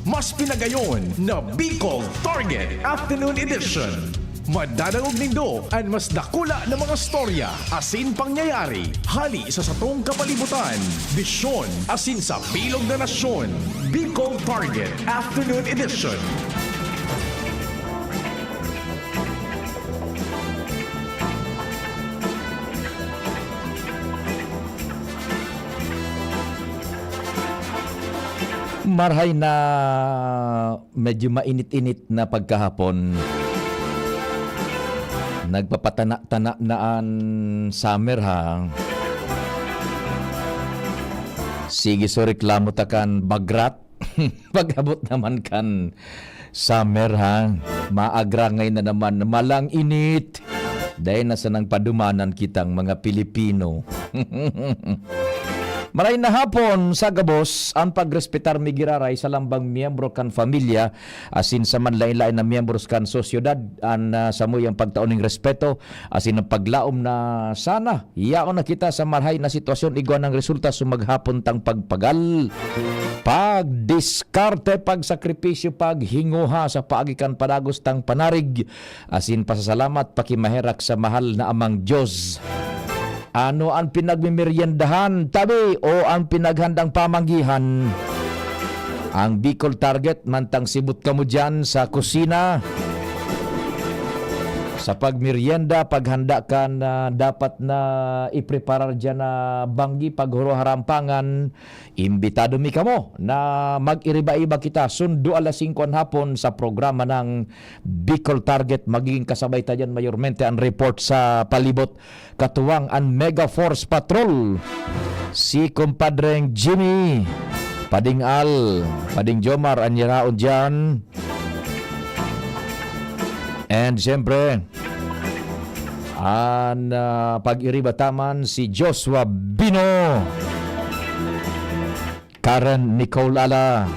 Mas pinagayon na Bicol Target Afternoon Edition. Madadangog nindo ang mas dakula na mga storya, asin pangyayari, hali sa satong kapalibutan, bisyon, asin sa bilog na nasyon. Bicol Target Afternoon Edition. Marhay na medyo mainit-init na pagkahapon. Nagpapatana-tana naan summer ha. Sige so reklamo takan bagrat. Pag-abot naman kan summer ha. Maagrangay na naman malang init. Dahil nasa nang padumanan kitang mga Pilipino. Maray na hapon sa gabos ang pagrespetar migiraray sa lambang miyembro kan familia asin sa manlain-lain na miyembros kan sosyedad an samuyang pagtauning respeto asin ang paglaom na sana iyaon na kita sa marhay na sitwasyon igwan ang resulta sumaghapon tang pagpagal pagdiskarte pagsakripisyo paghinguha sa paagikan padagos tang panarig asin pasasalamat pakimaherak sa mahal na amang Diyos. Ano ang pinagmimeriendahan, tabi, o ang pinaghandang pamanggihan? Ang Bicol Target, mantang sibut ka mo dyan sa kusina. Sa pagmerienda, paghanda ka na dapat na ipreparar dyan na banggi, paghuro harampangan, imbitado mi ka mo na mag-iriba-iba kita sundo alas 5 hapon sa programa ng Bicol Target. Magiging kasabay ta dyan mayormente ang report sa palibot. Katuwang ang Mega Force Patrol. Si kumpadreng Jimmy, Pading Al, Pading Jomar, anyaraon dyan. And siyempre, ang pag-iriba taman si Joshua Bino, Karen Nicole Ala,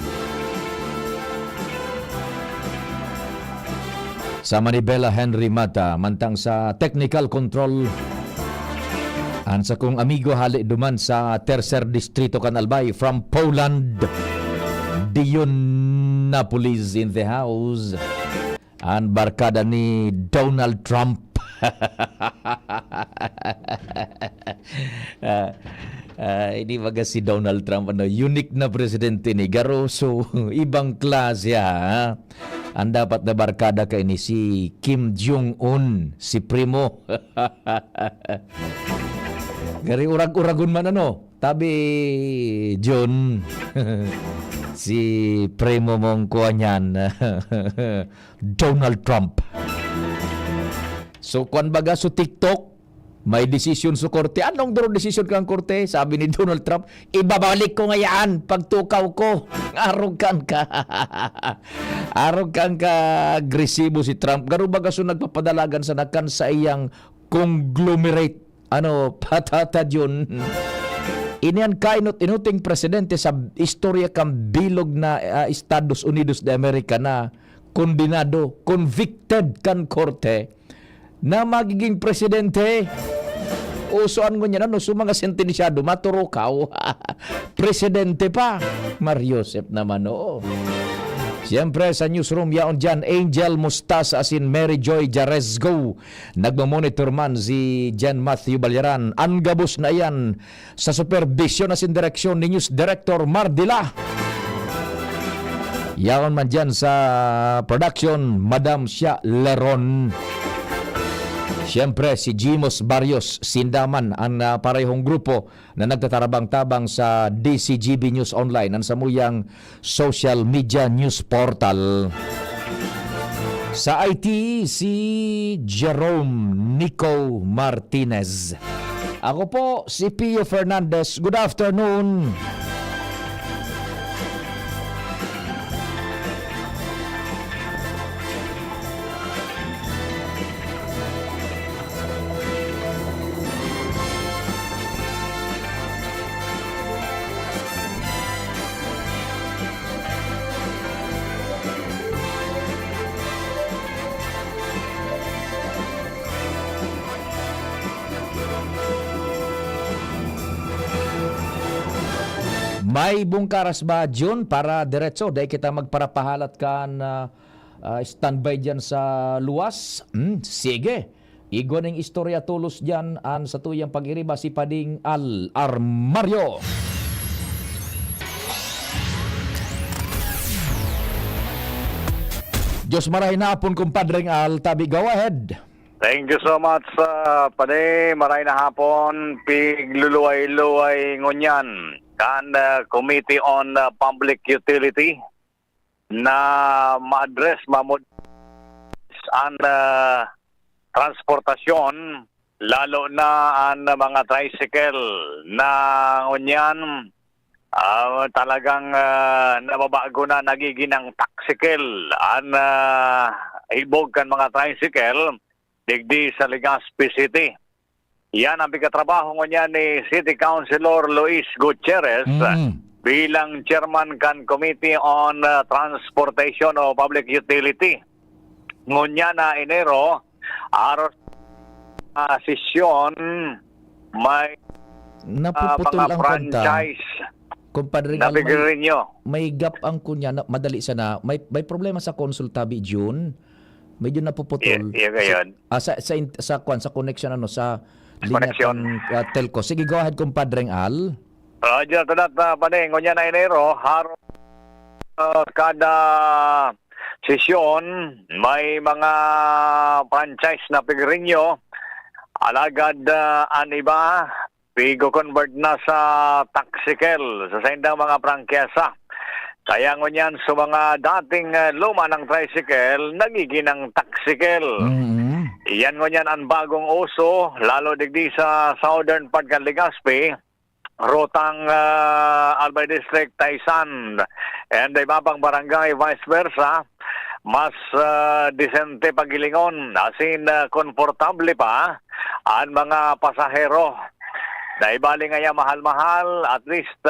sa Manibela Henry Mata, mantang sa technical control, ang sa kong amigo hali duman sa Tercer Distrito Canalbay from Poland, Dion Napolis in the house. Ang barkada ni Donald Trump. Hindi baga si Donald Trump, unique na presidente ni Garo. So, ibang klase ha. Ang dapat na barkada kay ni si Kim Jong-un, si Primo. Gari urag-uragon man tabi John. Si Primo mong kuha niyan, Donald Trump. So, kung baga sa TikTok, may desisyon sa korte. Anong duro desisyon kang korte? Sabi ni Donald Trump, ibabalik ko ngayaan pagtukaw ko. Arogan ka. Arogan ka, agresibo si Trump. Garo baga so nagpapadalagan sa nakan sa iyang conglomerate. Patata yun. Inian inuting presidente sa istorya kang bilog na Estados Unidos de America na kondenado, convicted kan korte na magiging presidente. Usuan ko niya so mga sentensyado, maturukaw. Presidente pa. Mariosep naman, oo. Siyempre sa newsroom yaon dyan, Angel Mustas asin Mary Joy Jarezgo. Nagmamonitor man si Jan Matthew Balyaran. Angabos na yan sa supervision asin direksyon ni News Director Mardila. Yaon man dyan sa production, Madam Shia Leron. Siyempre, si Jimos Barrios Sindaman, ang parehong grupo na nagtatarabang-tabang sa DCGB News Online, ang samuyang social media news portal. Sa IT, si Jerome Nico Martinez. Ako po, si Pio Fernandez. Good afternoon. May bungkaras ba, June, para diretso? Dahil kita magparapahalat ka na standby dyan sa luwas? Sige. Igo ng istorya tulos dyan an sa tuyang pag-iriba si Pading Al Armario. Diyos maray na hapon, kumpadring Al. Tabi, go ahead. Thank you so much, Pade. Maray na hapon, pigluluway-luway ngunyan. Kan Committee on Public Utility na ma-address, ang transportasyon, lalo na ang mga tricycle na ngunyan, talagang nababago na nagiging ang taxicle. Ang ibog kan mga tricycle, digdi sa Legazpi City. Yan ang pagkatrabaho niya ni City Councilor Luis Gutierrez bilang chairman kan Committee on Transportation o Public Utility. Ngunya na Enero, araw sesyon, may Napuputol mga ang kwenta. franchise Kumpadring na Al, bigyan nyo. may gap ang kunya. Madali sana. May problema sa konsultabi, June. Medyo napuputol. Ngayon. Sa connection sa linya Connection. kan telco. Sige, go ahead, kumpadring Al. Roger, tadat na paning, ngunya na Enero, kada sesyon, may mga franchise na pigrinyo, alagad an iba, pigo-convert na sa taxicle, sa sindang mga prangkesa. Kaya ngunyan sa mga dating luma ng tricycle, nagiging ng taxicle. Iyan ngunyan ang bagong uso, lalo digdi sa southern part ng Legazpi, rotang Albay District, Taysan, and iba pang barangay, vice versa, mas disente pagilingon, asin komportable pa ang mga pasahero. Naibali nga mahal-mahal, at least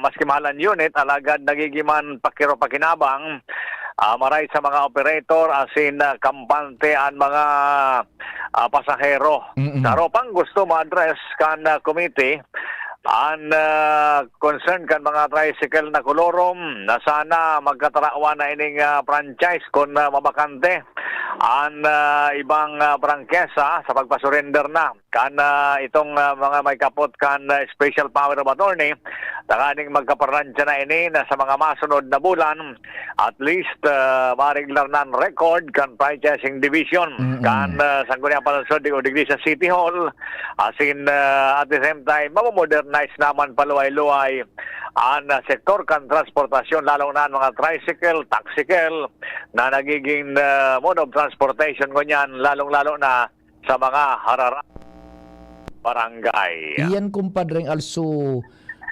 maski mahalan unit, alagad nagigiman pakiro-pakinabang, maray sa mga operator, asin kampante ang mga pasahero. Pero pang gusto ma-address kan committee, ang concern kan mga tricycle na kolorom, na sana magkatarawan na ining franchise kung mabakante ang ibang prangkesa sa pagpasurrender na kan itong mga may kapot kan special power of attorney, takaning magkaparlansya na ini na sa mga masunod na bulan, at least mariglar na record kan franchising division kan Sangguniang Palansod o digdi sa City Hall, asin at the same time mamodernize naman paluway-luway ang sektor kan transportasyon, lalo na ang mga tricycle, taxicle na nagiging mode of transportation ngunyan, lalong-lalo na sa mga harara barangay. Iyan, kumpadring also,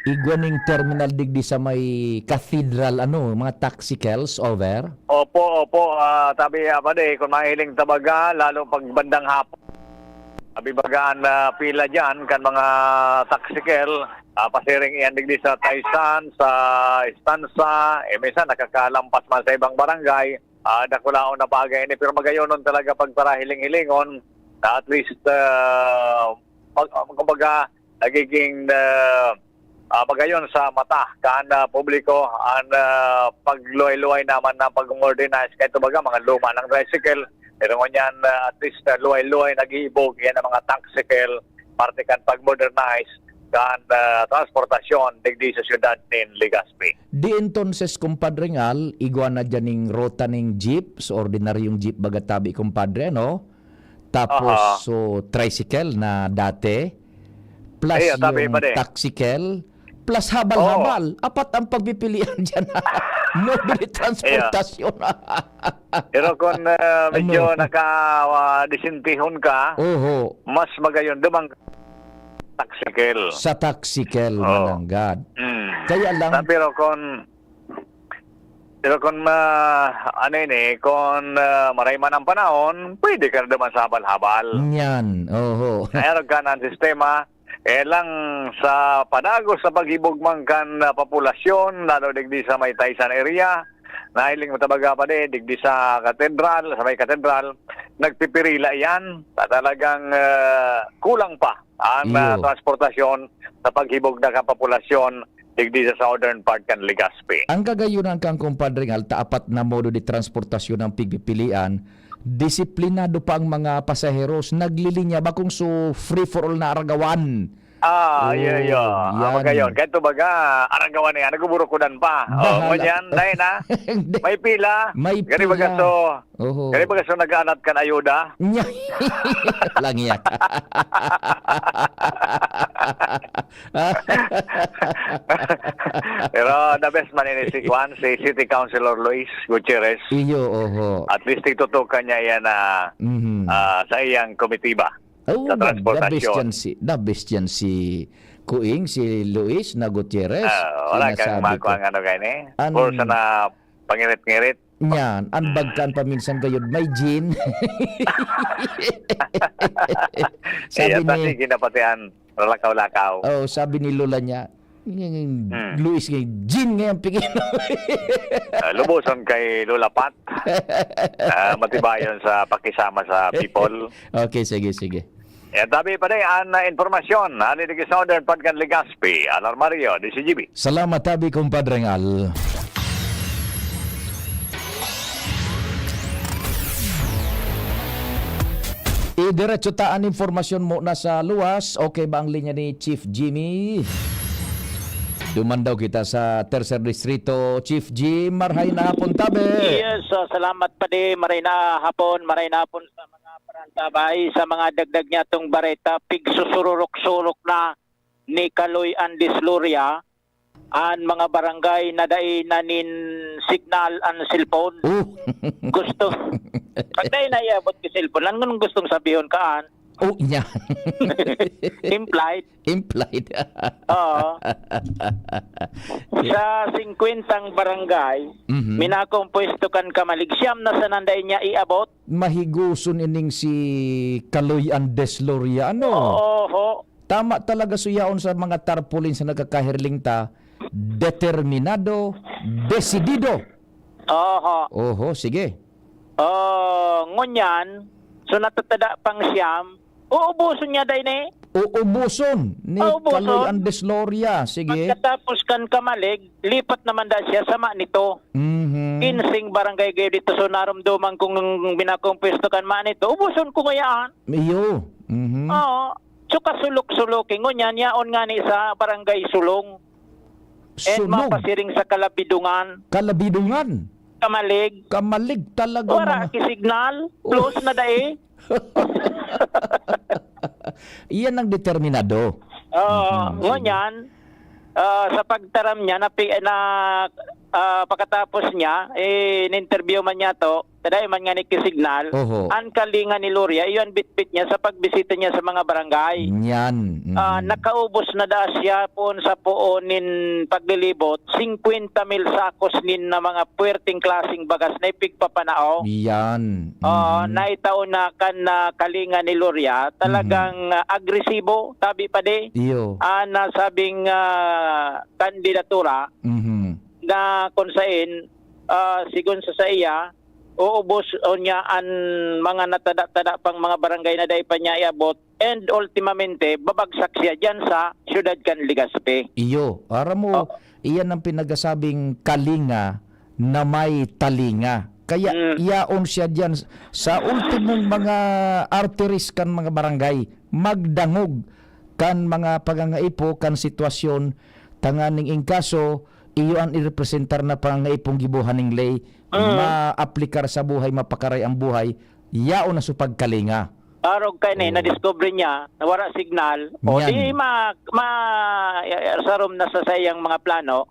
igwaning terminal digdi sa may cathedral, mga taxicles over? Opo. Tabi Pade, kung mahiling tabaga, lalo pag bandang hapon, abibagaan pila dyan kan mga taxicle, pasiring iyan digdi sa Taysan, sa Estanza, minsan nakakalampas man sa ibang barangay, nakulaon na bagay ini, pero magayonon talaga pag para hiling-hilingon, na at least kumbaga nagiging magayon sa mata kan publiko ang pagluway-luway naman na pag-organize kahit baga mga luma ng tricycle, pero ngunyan at least luway-luway nag-iibog yan ang mga taxicle, parte kan pag-modernize kan transportasyon digdi sa syudad nin Legazpi. Di entonces, kumpadring Al, igwa na dyan ng rota ng jeep, so ordinaryong jeep bagatabi, kumpadre, no? Tapos, so, tricycle na dati, plus yung taxicle, plus habal-habal. Apat ang pagpipilian dyan. Mobile transportasyon. Pero kung medyo naka-disintihon ka, mas magayon dumang taxicle. Sa taxicle, malanggad. Kaya lang... Pero kung kung maray man ang panahon, pwede ka naman sa habal-habal. Yan, Meron ka ng sistema, lang sa panagos sa paghibog man kan populasyon, lalo digdi sa may Taysan area, nahiling matabaga pa digdi sa katedral, sa may katedral, nagpipirila yan, talagang kulang pa ang transportasyon sa paghibog na kapopulasyon digdi sa southern part kan Legazpi. Ang kagayunan kang kumpadring alta apat na modo de transportasyon ang pigpipilian, disiplinado pa ang mga pasaheros, naglilinya ba kung so free for all na aragawan. Ah, Oh, iya. yan. Magayon. Kahit to baga, aragawan na yan, naguburo-kudan pa. Bahala. Ganyan, dahil na. Hindi. May pila. May Gani pila. baga so, Oho. gani baga so nag-aanat kan ayuda. Nya. Lang yan. Pero the best man ini si Juan, si City Councilor Luis Gutierrez. Iyo, oho. At least itutukan niya yan na Mhm. sa iyang komitiba. Oh, sa transportasyon. the best yan si Kuing, si Luis na Gutierrez. Wala kang Sinasabi ko. makuha ang ano kayo ni. An- Or sa na pangirit-ngirit. Yan, anbagkan paminsan kayo, may gin. Sabi sabi ni... ni, ginapatian, lakaw-lakaw. oh, sabi ni Lola niya, Luis, gin ngayon, pigin. Lubuson kay Lola Pat. Matibayon sa pakisama sa people. Okay, sige. Yan tabi pa rin ang informasyon. Ani di Southern Pagkan Legazpi. Alar Mario, DCGB. Salamat tabi, kumpadreng Al. Diretso taan informasyon mo na sa luwas. Okay ba ang linya ni Chief Jimmy? Dumandaw kita sa Tercer Distrito. Chief Jim, marhay na hapon tabi. Yes, salamat pa di maray na hapon sa mga parantabay, sa mga dagdag niya tong bareta, pigsusururok-surok na ni Kaloy Andis Luria, ang mga barangay na dai nanin signal ang cellphone. Oh. Gusto. Pag dai na iabot ki cellphone, lang nung gustong sabihin kaan, Oh, niya. implied. Implied. Oo. Sa 50 barangay, Mhm. minakompuesto kan kamaligsyam na sa nanday niya iabot. Mahiguson ining si Kaloy Andes Loria. Ano? Oho. Tama talaga suyaon sa mga tarpaulin sa nagkakahirling ta. Determinado, desidido. Oho. Oho, sige. Ngunyan, so natatada pang siyam, uubuson niya day ni. Uubuson ni Uubuson. Kaloy Andes Loria. Sige. Pagkatapos kan kamalig, lipat naman da siya sama nito. Mhm. Kinsing barangay kayo dito, so naramdaman kung binakompuesto kan man ito, ubuson ko ngayaan. Iyo. Mhm. Oo. So kasulok-suloking, ngunyan, yaon nga ni sa barangay Sulong. And Sunog. mapasiring sa Kalabidungan, Kalabidungan. Kamalig, Kamalig talaga wala mga... ki-signal, close na dae. Iyan ang determinado. Ngunyan, sa pagtaram niya, pagkatapos niya, in-interview man niya to, taday man nga ni kisignal, Oho. ang kalinga ni Luria, iyon bitbit niya sa pagbisita niya sa mga barangay. Yan. Mhm. Nakaubos na da siya po sa poon nin paglilibot, 50 mil sakos nin na mga puwerting klaseng bagas na ipigpapanao. Yan. Naitaon na kan na kalinga ni Luria, talagang agresibo, tabi pa di. Iyo. Nasabing kandidatura Mhm. na kung saan sigun sa iya uubos o niya ang mga natada-tada pang mga barangay na dahil pa niya iabot and ultimamente babagsak siya dyan sa syudad kan Legazpi. Iyo. Ara mo, iyan ang pinagasabing kalinga na may talinga. Kaya iyaon siya dyan sa ultimong mga arteries kan mga barangay. Magdangog kan mga pagangaipo kan sitwasyon tanganing ingkaso iyo ang irepresentar na pangangaipong gibuhan ng lay maaplikar sa buhay, mapakaray ang buhay, yaon na supagkalinga. Arog kay na-discover niya na wala signal o Yan. di sarom na sa sayang mga plano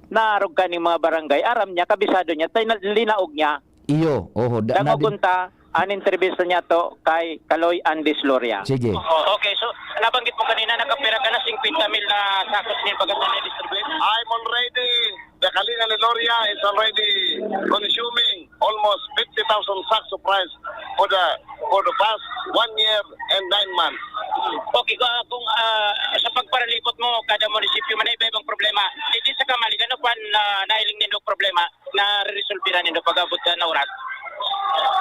na arog ka ni mga barangay, aram niya, kabisado niya, linaog niya. Iyo. Oho. Dangogunta, ang intervista niya to kay Kaloy Andis Loria. Sige. Okay, so nabanggit mo kanina nakapira ka na 50 mil na sakos ni pagkatapos na distribute. I'm already, the Kalinga ni Loria is already consuming almost 50,000 sacks of rice for the past 1 year and 9 months. Okay, kung sa pagparalipot mo kada munisipyo man ibang problema, hindi sa kamalig ano pa nahiling nindo problema na resolve na nindo pag-abot na oras.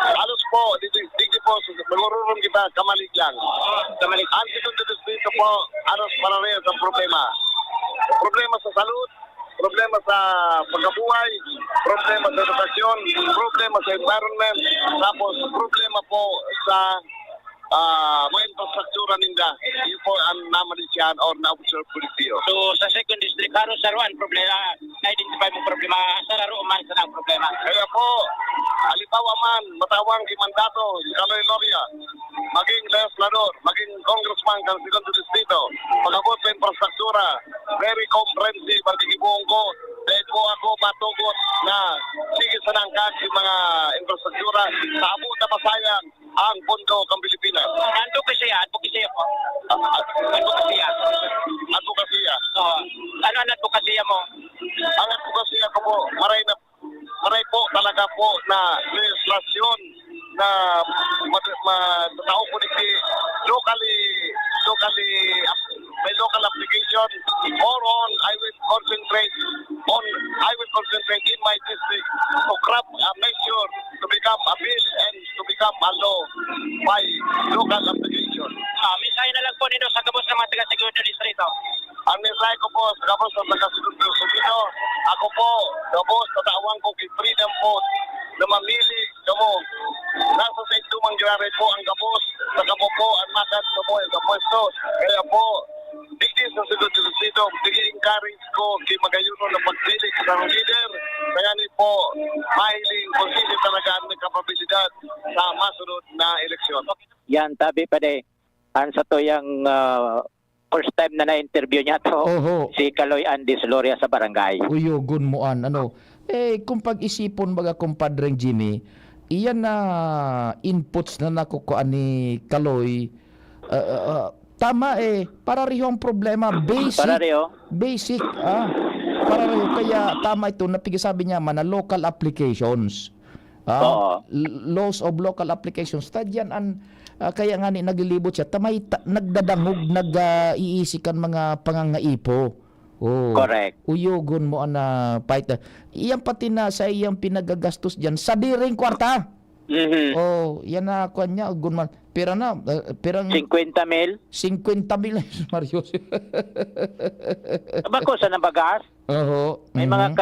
Halos po, dito po, magururong kita, kamalig lang. Kamalig. Ang dito dito po, halos pararehas ang problema. problema sa salud, problema sa pagkabuhay, problema sa edukasyon, problema sa environment, tapos problema po sa mga infrastruktura ninda. Yun po ang namanisyan or na-observe po dito. So sa second district, karon sa Ruan, problema, na-identify mo problema, sa laro man sa nang problema. Kaya po, halimbawa man, matawang mandato si Kaloy Loria, maging legislador, maging congressman ng segundo distrito, pagabot sa infrastruktura, very comprehensive ang gigibuong ko. Dahil po ako matugot na sige sa nangkag yung mga infrastruktura sa abot na masayang ang pondo ng Pilipinas. Advokasya po. Advokasya. So, ano ang advokasya mo? Ang advokasya ko po, maray po talaga po na legislasyon na matao po di locally may local application or on I will concentrate in my district to craft a measure to become a bill and to become a law by local application. Misay na lang po nito sa kabos ng mga taga-segundo distrito. Ang mensahe ko po sa kabos ng taga-segundo distrito, ako po, kabos, tatawang ko kay freedom po na mamili kamo. Nasa sa ito mangyari po ang kabos, sa kamo po ang makat sa po sa pwesto. Kaya po, digdi sa segundo distrito, encourage ko kay magayuno na pagpili sa leader. Kaya ni po, mahiling posible talaga ang kapabilidad sa masunod na eleksyon. Yan, tabi pa de. Ang sa to yung first time na na-interview niya to, Oho. si Kaloy Andis Loria sa barangay. Uyogon mo kung pag-isipon baga kumpadreng Jimmy, iyan na inputs na nakukuha ni Kaloy, tama para riho ang problema, basic, para riho, kaya tama ito, napigasabi niya man na local applications, Oo. laws of local applications, tadyan ang kaya nga ni naglilibot siya, tamay nagdadangog, nag-iisikan mga pangangaipo. Oh. Correct. Uyogon mo na fight. Iyan pati na sa iyang pinagagastos diyan sa diring kwarta. Mhm. Oh, yan na kuan niya gunman. Pira na, pirang 50 mil. 50,000 Mario. Bako sa nabagas, Oho. may mga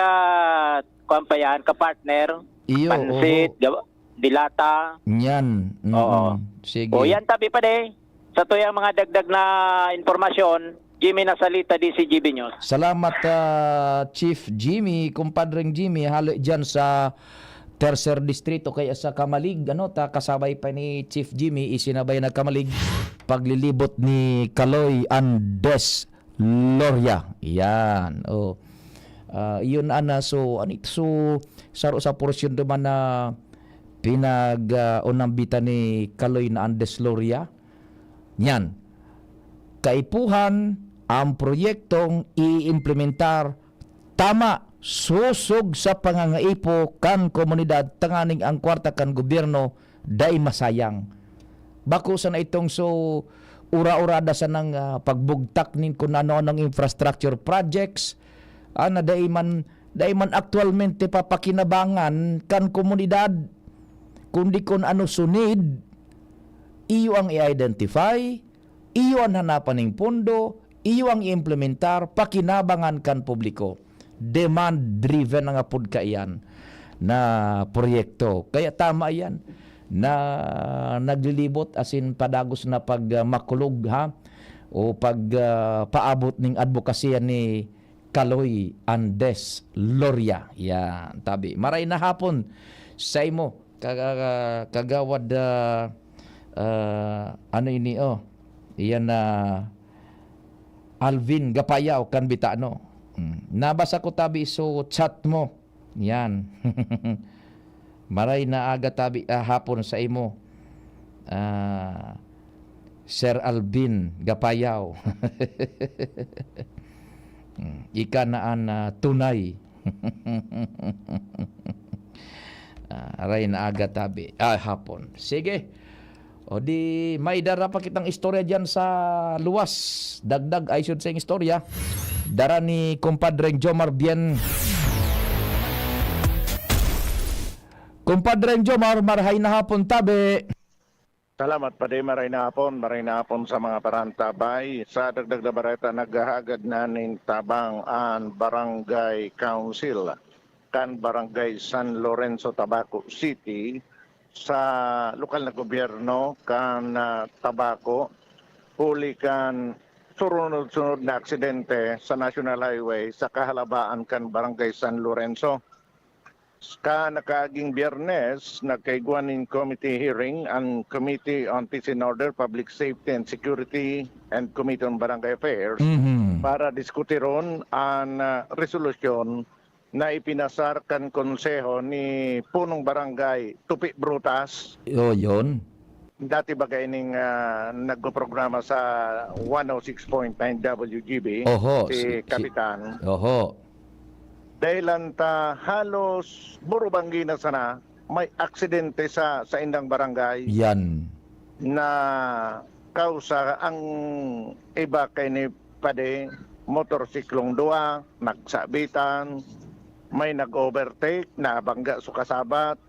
kuan ka-partner, Iyo, pansit, dilata. Yan. Oo. Sige. O yan, tabi pa de. Sa to yung mga dagdag na informasyon, Jimmy Nasalita, DCGB News. Salamat Chief Jimmy, kumpadreng Jimmy, halo diyan sa Tercer Distrito kaya sa Kamalig kasabay pa ni Chief Jimmy isinabay na Kamalig paglilibot ni Kaloy Andes Loria. Yan. Oh. Yun so saro sa porsyon naman na unambitan ni Kaloy na Andes Loria. Yan. Kaipuhan ang proyektong i-implementar tama susog sa pangangaipo kan komunidad tanganing ang kwarta kan gobyerno day masayang. Bako sa na itong ura-urada sa nang pagbugtak nin kung ano ng infrastructure projects na day man aktualmente papakinabangan kan komunidad kundi kung ano sunid iyo ang i-identify, iyo ang hanapan ng pondo, iyo ang i-implementar, pakinabangan kan publiko. Demand-driven nga pud kaiyan na proyekto. Kaya tama yan na naglilibot asin padagos na pag makulog o pag paabot ning advokasya ni Kaloy Andes Loria. Yan, tabi. Maray na hapon sa imo kagawad iyan na Alvin Gapayaw kan bitano. Nabasa ko tabi chat mo. Yan. Maray na aga tabi hapon sa imo. Sir Alvin Gapayaw. Ika na tunay. Aray na aga tabi. Hapon. Sige. O di may dara pa kitang istorya dyan sa luwas. Dagdag ay should say istorya. Dara ni kumpadreng Jomar Bien. Kumpadreng Jomar, marhay na hapon tabi. Salamat pa din, maray na hapon sa mga parantabay. Sa dagdag na bareta, naghahagad na ning tabang ang Barangay Council kan Barangay San Lorenzo, Tabaco City sa lokal na gobyerno kan Tabaco. Huli kan sunod-sunod na aksidente sa National Highway sa kahalabaan kan Barangay San Lorenzo. Ka nakaaging Biyernes, nagkaiguan in committee hearing ang Committee on Peace and Order, Public Safety and Security and Committee on Barangay Affairs para diskutiron ang resolusyon na ipinasar kan konseho ni punong barangay Tupi Brutas. Yun. Dati bagay ning nagpo-programa sa 106.9 WGB, Oho, si Kapitan. Oho. Dahil ta halos burubanggi na sana may aksidente sa indang barangay Yan. na kausa ang iba kay ni pade motorsiklong dua nagsabitan, may nag-overtake na bangga sa kasabat,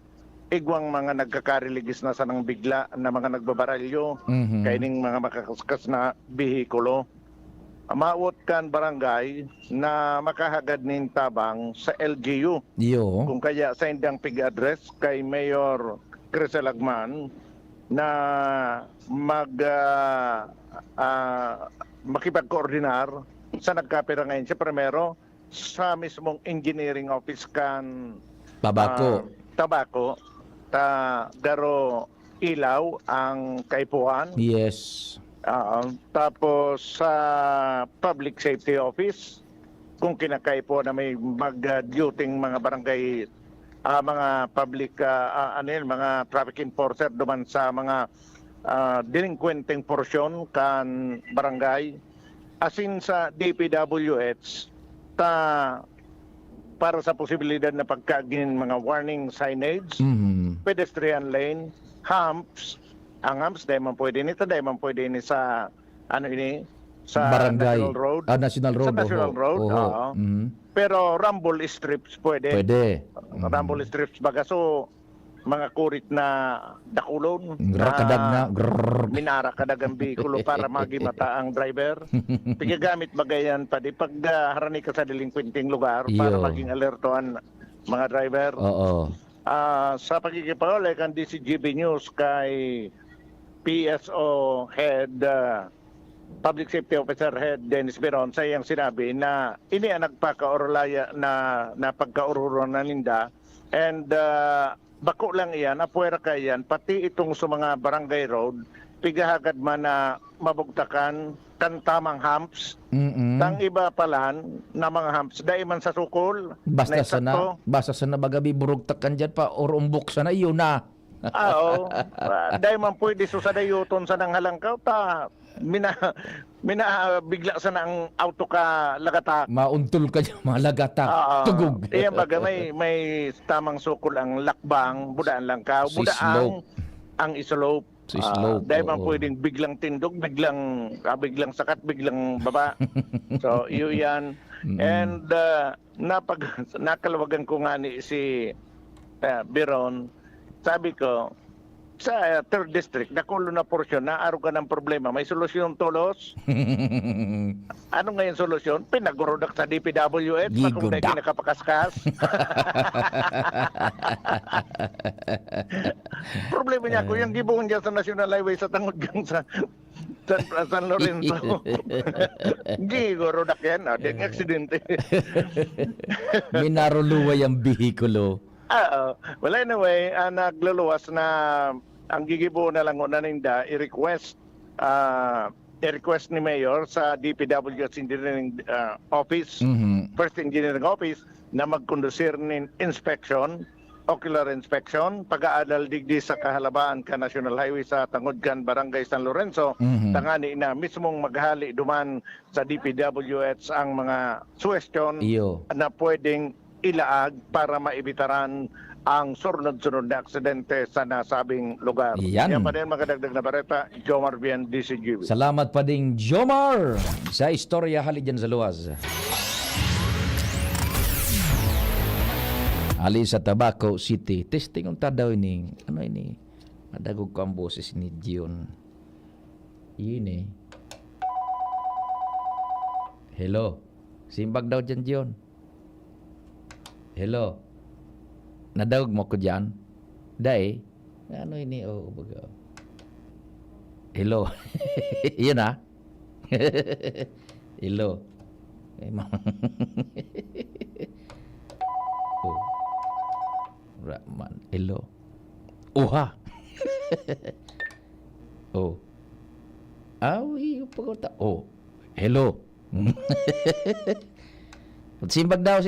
igwang mga nagkakariligis na sanang bigla na mga nagbabaralyo kay ning mga makakaskas na bihikulo. Maawot kan barangay na makahagad nin tabang sa LGU. Yo. Kung kaya sa indang pig-address kay Mayor Crisel Agman na makipag-koordinar sa nagkapirangayon siya primero sa mismong engineering office kan Tabaco. Garo ilaw ang kaipuan. Yes. Tapos sa public safety office, kung kinakaipo na may mag-duting mga barangay, mga public, mga traffic enforcer duman sa mga delinquenting portion kan barangay. Asin sa DPWH, para sa posibilidad na pagkagin mga warning signage, pedestrian lane, humps. Ang humps, dahil man pwede nito, dahil man pwede ni sa, sa Barangay. National Road. National Road. Sa National Road, oo. Pero rumble strips pwede. Pwede. Rumble strips baga. So, mga kurit na dakulon. Kadag na. Minara kadag ang bikulo para magimata ang driver. Pigagamit bagayan pa di pag harani ka sa delinquenting lugar para maging alertoan mga driver. Oo. Sa pagkikipagulay kan DCGB News kay PSO Head, Public Safety Officer Head Dennis Beron, sa iyang sinabi na ini ang nagpakaorolaya na pagkaururo na ninda and bako lang iyan, apuwera kayan, pati itong sa mga barangay road, pigahagad man na mabugtakan kan tamang humps. Tang iba palan na mga humps, dahil man sa sukol, Basta sana bagabi burugtakan dyan pa or umbok sana, yun na. Oo. Dahil man pwede susadayuton sa nang halangkaw, bigla sa nang auto ka lagatak. Mauntol ka dyan, mga lagatak. Tugog. Iyan baga may tamang sukol ang lakbang, budaan lang ka. Budaan ang islope. Dahil man pwedeng biglang tindog, biglang sakat, biglang baba. So, yan. And nakalawagan ko nga ni si Biron, sabi ko, sa 3rd District, nakulo na porsyon, naaro ka ng problema, may solusyon tulos. Ano ngayon solusyon? Pinagurudak sa DPWH, kung na kinakapakaskas. Problema niya ko, yung gibong dyan sa National Highway sa tangod gang sa San Lorenzo. Gigurudak yan, yung aksidente. Minaruluway ang bihikulo. Well, anyway, nagluluwas na ang gigibo na lang na ninda i-request ni Mayor sa DPWH Engineering Office, First Engineering Office, na magkondusir ng inspection, ocular inspection, pag-aadal digdi sa kahalabaan ka National Highway sa Tangudgan, Barangay San Lorenzo, tangani na mismong maghali duman sa DPWH ang mga suggestion na pwedeng ilaag para maibitaran ang sunod-sunod na aksidente sa nasabing lugar. Yan pa din makadagdag na bareta, Jomar Bien, DCGB. Salamat pa ding Jomar sa istorya hali dyan sa luwas. Ali sa Tabaco City. Testing unta daw ini. Nadagog ko ang boses ni Gion. Yun eh. Hello. Simbag daw dyan, Gion. Hello. Nadagog mo ko dyan? Day. Ano ini? Oh, baga. Hello. Yun ah. Hello. Oh. Rahman. Hello. Oha. Oh. Awi, pagkota. Oh. Hello. Simbag daw.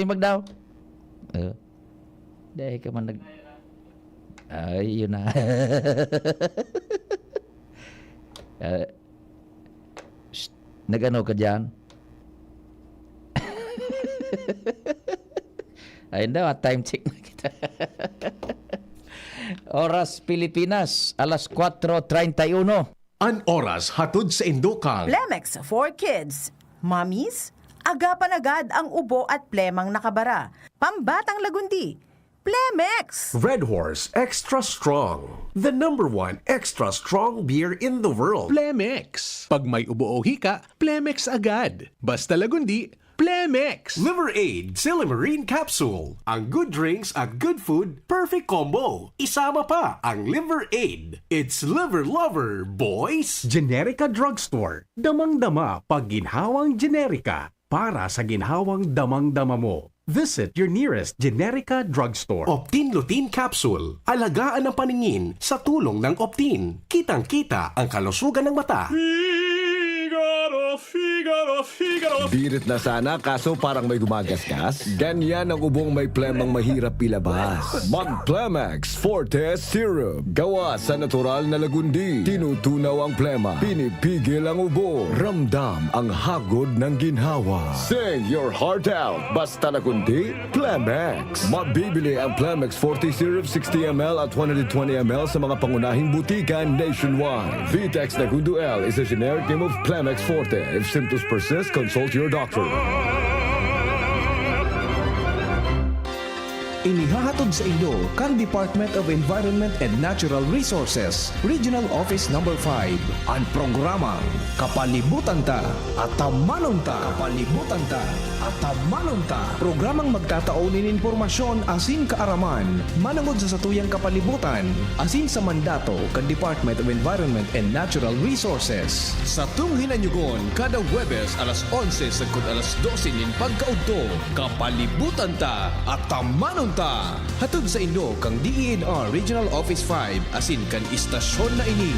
Dahil ka man nag... Ay, yun na. Nag-ano ka dyan? Ayun daw, time check na kita. Oras Pilipinas, alas 4:31. An oras hatod sa Indokang. Plemex for Kids. Mommies, agapan agad ang ubo at plemang nakabara. Pambatang lagundi. Plemex! Red Horse Extra Strong. The #1 extra strong beer in the world. Plemex. Pag may ubo o hika, Plemex agad. Basta lagundi, Plemex. Liver Aid Silimarine Capsule. Ang good drinks at good food, perfect combo. Isama pa ang Liver Aid. It's liver lover, boys. Generica Drugstore. Damang-dama pag ginhawang Generica para sa ginhawang damang-dama mo. Visit your nearest Generica Drugstore. Optin Lutein Capsule. Alagaan ang paningin sa tulong ng Optin. Kitang-kita ang kalusugan ng mata. Birit na sana kaso parang may gumagasgas. Ganyan ang ubong may plemang mahirap ilabas. Mag-Plemex Forte Syrup. Gawa sa natural na lagundi. Tinutunaw ang plema. Pinipigil ang ubo. Ramdam ang hagod ng ginhawa. Sing your heart out. Basta lagundi, Plemex. Mabibili ang Plemex Forte Syrup 60 ml at 120 ml sa mga pangunahing butika nationwide. Vitex Nagundo L is a generic name of Plemex Forte. If symptoms persist, consult your doctor. Inihahatod sa inyo kang Department of Environment and Natural Resources, Regional Office No. 5. Ang programang Kapalibutan Ta at Tamanon Ta. Kapalibutan Ta at Tamanon Ta. Programang magtataunin informasyon asin kaaraman, manangod sa satuyang kapalibutan, asin sa mandato kang Department of Environment and Natural Resources. Sa tunghinanyugon, kada Huwebes alas 11 sagkod alas 12 nin pagkaudto, Kapalibutan Ta at Tamanon Ta. Hatod sa inyo kang DENR Regional Office 5 asin kan istasyon na ini.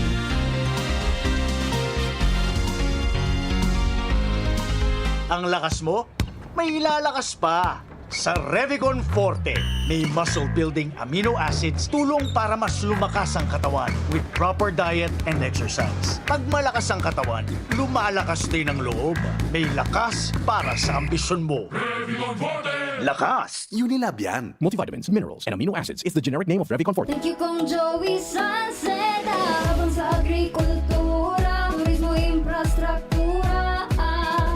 Ang lakas mo, may ilalakas pa. Sa Revicon Forte, may muscle-building amino acids tulong para mas lumakas ang katawan with proper diet and exercise. Pag malakas ang katawan, lumalakas din ang loob. May lakas para sa ambisyon mo. Revicon Forte! Lakas! Unilab yan. Multivitamins, minerals, and amino acids is the generic name of Revicon Forte. Thank you Kong Joey Sanceda. Habang sa agrikultura, turismo, infrastruktura,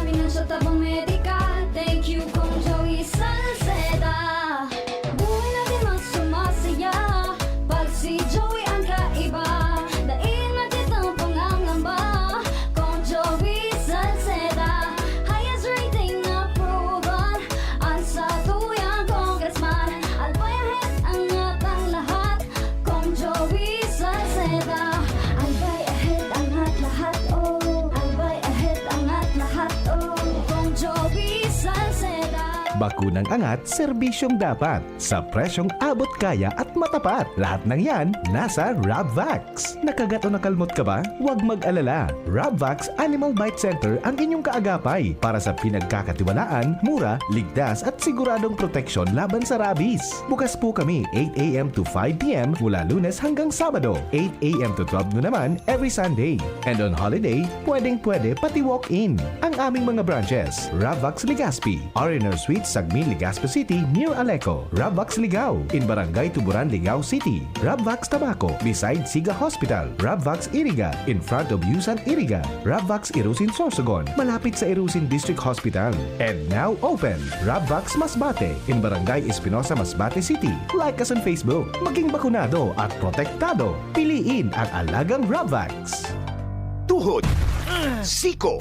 finansya, tabang medikal. Thank you Kong Joey Sanceda. Buhay natin mas sumasaya pag si Joey ang kaiba. Daig natin ang pangangamba. Kong Joey Sanceda, highest rating na proven. Ang sa tuyang congressman, albayahet ang atang lahat. Kong Joey Sanceda, albay ahead ang at lahat, oh. Albay ahead ang at lahat, oh. Kong Joey Sanceda. Bakunang angat, serbisyong dapat. Sa presyong abot kaya at matapat. Lahat ng yan, nasa Rabvax. Nakagat o nakalmot ka ba? Huwag mag-alala. Rabvax Animal Bite Center ang inyong kaagapay para sa pinagkakatiwalaan, mura, ligtas at siguradong proteksyon laban sa rabies. Bukas po kami 8 a.m. to 5 p.m. mula Lunes hanggang Sabado, 8 a.m. to 12 noon naman every Sunday. And on holiday, pwedeng pwede pati walk-in. Ang aming mga branches, Rabvax Legazpi, RNR Suites Sagmin, Legazpo City, near Aleco. Rabvax Ligao, in Barangay Tuburan, Ligao City. Rabvax Tabaco, beside Siga Hospital. Rabvax Iriga, in front of Yusan Iriga. Rabvax Irusin Sorsogon, malapit sa Irusin District Hospital. And now open, Rabvax Masbate, in Barangay Espinosa, Masbate City. Like us on Facebook. Maging bakunado at protektado. Piliin ang alagang Rabvax. Tuhod, siko,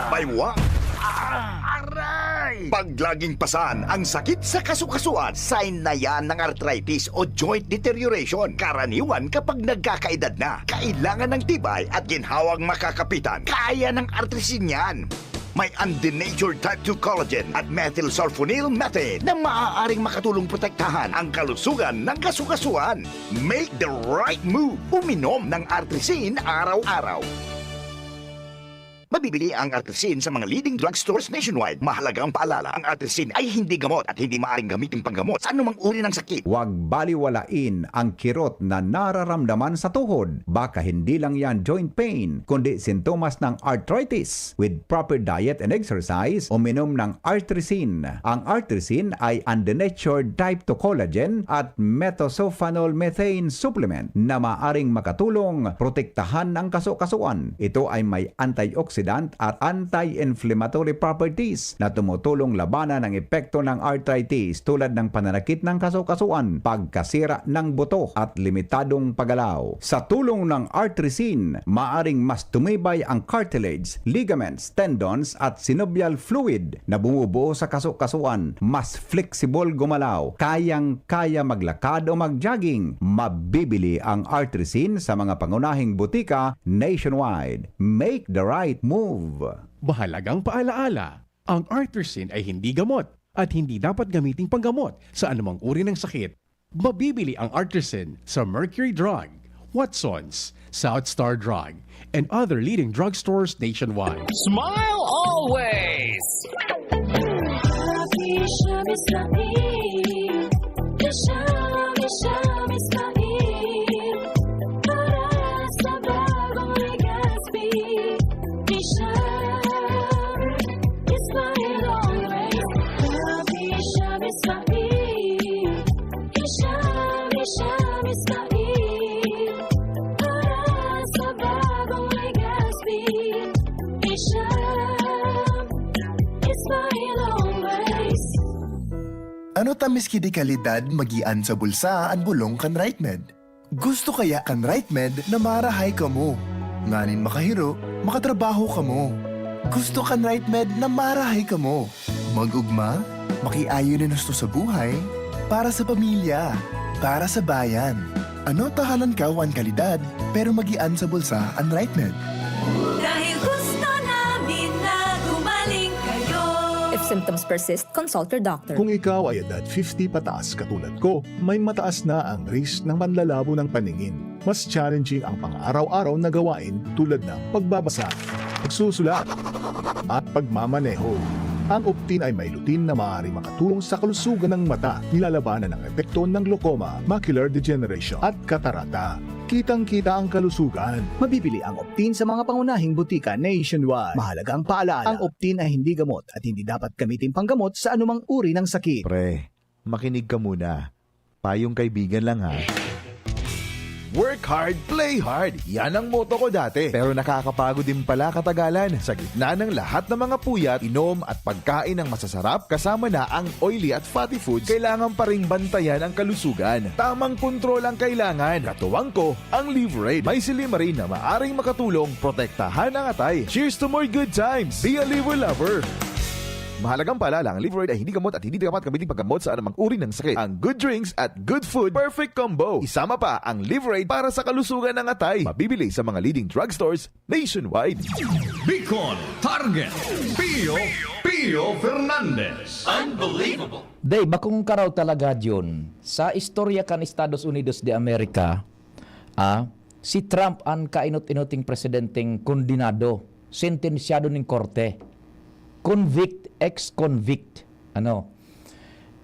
baywang, aray! Pag laging pasan ang sakit sa kasukasuan, sign na yan ng arthritis o joint deterioration. Karaniwan kapag nagkakaedad na, kailangan ng tibay at ginhawang makakapitan. Kaya ng artrisin yan. May undenatured type 2 collagen at methylsulfonyl methane na maaaring makatulong protektahan ang kalusugan ng kasukasuan. Make the right move. Uminom ng artrisin araw-araw. Mabibili ang artrisin sa mga leading drugstores nationwide. Mahalagang paalala, ang artrisin ay hindi gamot at hindi maaaring gamitin panggamot sa anumang uri ng sakit. Huwag baliwalain ang kirot na nararamdaman sa tuhod. Baka hindi lang yan joint pain, kundi sintomas ng arthritis. With proper diet and exercise, uminom ng artrisin. Ang artrisin ay undenatured type 2 collagen at methylsulfonyl methane supplement na maaring makatulong protektahan ang kasukasuan. Ito ay may antioxidant at anti-inflammatory properties na tumutulong labanan ang epekto ng arthritis tulad ng pananakit ng kasukasuan, pagkasira ng buto at limitadong paggalaw. Sa tulong ng artrisin, maaring mas tumibay ang cartilage, ligaments, tendons at synovial fluid na bumubuo sa kasukasuan. Mas flexible gumalaw, kayang-kaya maglakad o mag-jogging. Mabibili ang artrisin sa mga pangunahing butika nationwide. Make the right move. Mahalagang paalaala, ang artrisin ay hindi gamot at hindi dapat gamiting panggamot sa anumang uri ng sakit. Mabibili ang artrisin sa Mercury Drug, Watsons, South Star Drug, and other leading drugstores nationwide. Smile always! Ano tamis kidi kalidad magian sa bulsa ang bulong kan RightMed? Gusto kaya kan RightMed na marahay ka mo. Nganin makahiro, makatrabaho ka mo. Gusto kan RightMed na marahay ka mo. Mag-ugma, makiayo na nusto sa buhay, para sa pamilya, para sa bayan. Ano tahanan ka ang kalidad, pero magian sa bulsa ang RightMed? Dahil gusto namin na gumaling kayo. If symptoms persist, consult your doctor. Kung ikaw ay edad 50 pataas katulad ko, may mataas na ang risk ng manlalabo ng paningin. Mas challenging ang pang-araw-araw na gawain tulad ng pagbabasa, pagsusulat, at pagmamaneho. Ang Optin ay may lutin na maaaring makatulong sa kalusugan ng mata, nilalabanan ang epekto ng glaucoma, macular degeneration at katarata. Kitang-kita ang kalusugan. Mabibili ang Optin sa mga pangunahing butika nationwide. Mahalagang paalala, ang Optin ay hindi gamot at hindi dapat gamitin panggamot sa anumang uri ng sakit. Pre, makinig ka muna. Payong kaibigan lang ha. Work hard, play hard. Yan ang motto ko dati. Pero nakakapagod din pala katagalan. Sa gitna ng lahat ng mga puyat, inom at pagkain ng masasarap, kasama na ang oily at fatty foods, kailangan pa ring bantayan ang kalusugan. Tamang kontrol ang kailangan. Katuwang ko, ang Liverade. May silimarin na maaring makatulong, protektahan ang atay. Cheers to more good times. Be a liver lover. Mahalagang paalala, ang Liverade ay hindi gamot at hindi dapat gamitin paggamot sa anumang uri ng sakit. Ang good drinks at good food, perfect combo. Isama pa ang Liverade para sa kalusugan ng atay. Mabibili sa mga leading drugstores nationwide. Bicol Target Pio Fernandez. Unbelievable. Day, bakong karaw talaga yun. Sa istorya kan Estados Unidos de America, si Trump ang kainot-inoting presidenteng kondinado, sentensyado ng korte. Ex-convict.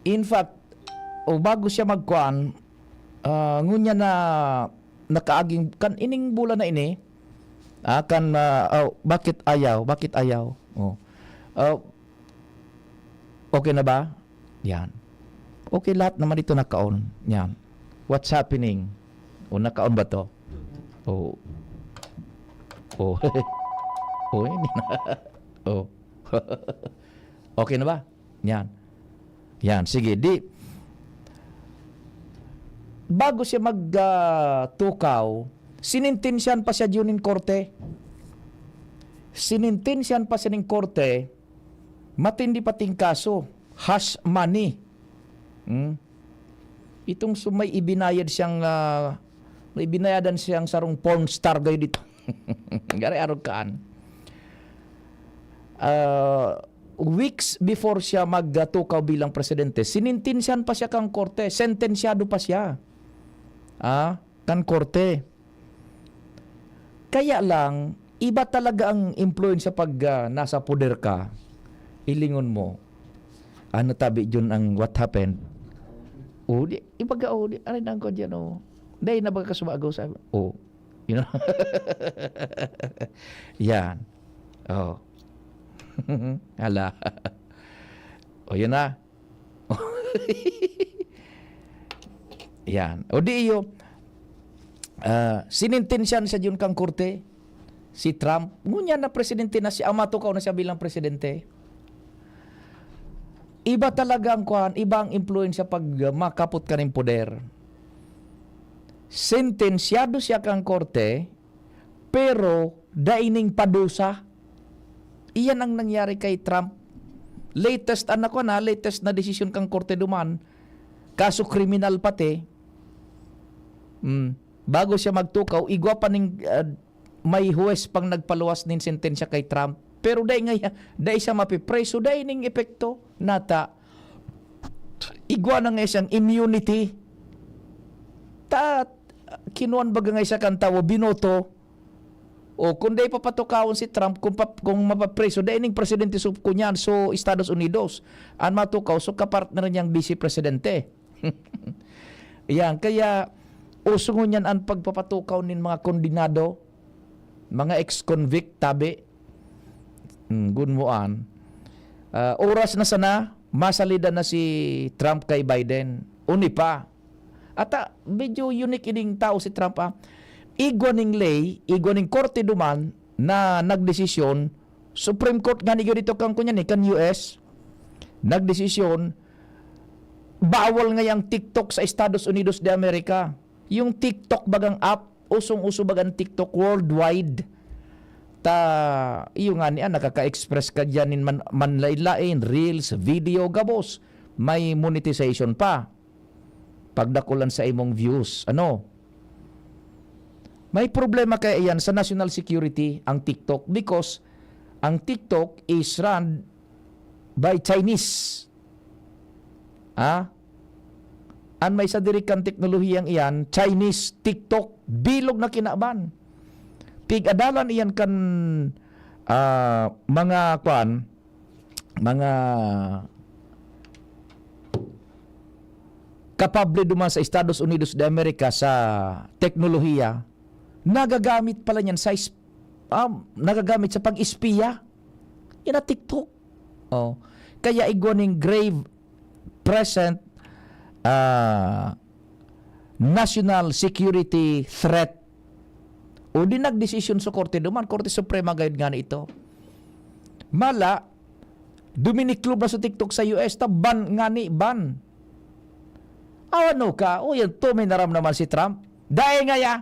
In fact, bago siya magkuan, ngunya na nakaaging, kan ining bulan na ini, bakit ayaw? Okay na ba? Yan. Okay, lahat naman ito naka-on. Yan. What's happening? O, naka-on ba to? Oh. Oh. Oh, hindi na. Oh. Okay na ba? Yan. Yan, sige. Bago siya magtukaw, sinintensyan pa siya yun in korte. Sinintensyan pa siya ng korte, matindi pating kaso, hush money. Itong may ibinayad siyang, may ibinayadan siyang sarong porn star gayo dito. Gari arog kaan. Weeks before siya magtukaw bilang presidente, sinintensyan pa siya kang korte, sentensyado pa siya. Kan korte. Kaya lang, iba talaga ang influence pag nasa poder ka. Ilingon mo, ano tabi dyan ang what happened? Ibaga, ano na ko dyan, Dahil na baga kasumagaw sa you know? Yan. Hala. Yun na. Yan. Di iyo, sinintensyan sa dyan kang korte, si Trump, ngunya na presidente na siya, matukaw na siya bilang presidente. Iba talaga ang kuhan, iba ang influensya pag makapot ka ng poder. Sentensyado siya kang korte, pero daining padusa. Iyan ang nangyari kay Trump. Latest na desisyon kang korte duman, kaso kriminal pati. Bago siya magtukaw, igwa pa ning may huwes pang nagpaluwas nin sentensya kay Trump. Pero dahil siya mapipreso, dahil ning epekto, nata, igwa na nga siyang immunity. Kinuan baga nga siya kantawo, binoto, kung dahil papatukawon si Trump, kung mapapreso, dahil ning presidente ko niyan, so Estados Unidos, ang matukaw, so kapartner niyang vice presidente. Yan, kaya, usungon niyan ang pagpapatukaw nin mga kondinado, mga ex-convict, tabi. Gunmuan. Oras na sana, masalida na si Trump kay Biden. Uni pa. At medyo unique ining tao si Trump. Igwaning lay, igwaning korte duman na nagdesisyon, Supreme Court nga niyo dito kang kunyan kan US, nagdesisyon, bawal nga yung TikTok sa Estados Unidos de America. Yung TikTok bagang app, usong-uso bagang TikTok worldwide. Iyo nga niya, nakaka-express ka dyan in manlain, reels, video, gabos. May monetization pa. Pagdakulan sa imong views. May problema kaya yan sa national security, ang TikTok, because ang TikTok is run by Chinese. Ang may sadirikan teknolohiyang iyan, Chinese TikTok, bilog na kinaban. Pig-adalan iyan kan mga kapable duman sa Estados Unidos de America sa teknolohiya, nagagamit pala niyan sa nagagamit sa pag-espiya. Yan na TikTok. Kaya igwaning grave present national security threat. O di nagdesisyon sa Korte duman, Korte Suprema gayud nga ito. Mala, duminiklob na sa TikTok sa US, ban nga ni ban. Ano ka? Yan to may naram naman si Trump. Dahil nga ya,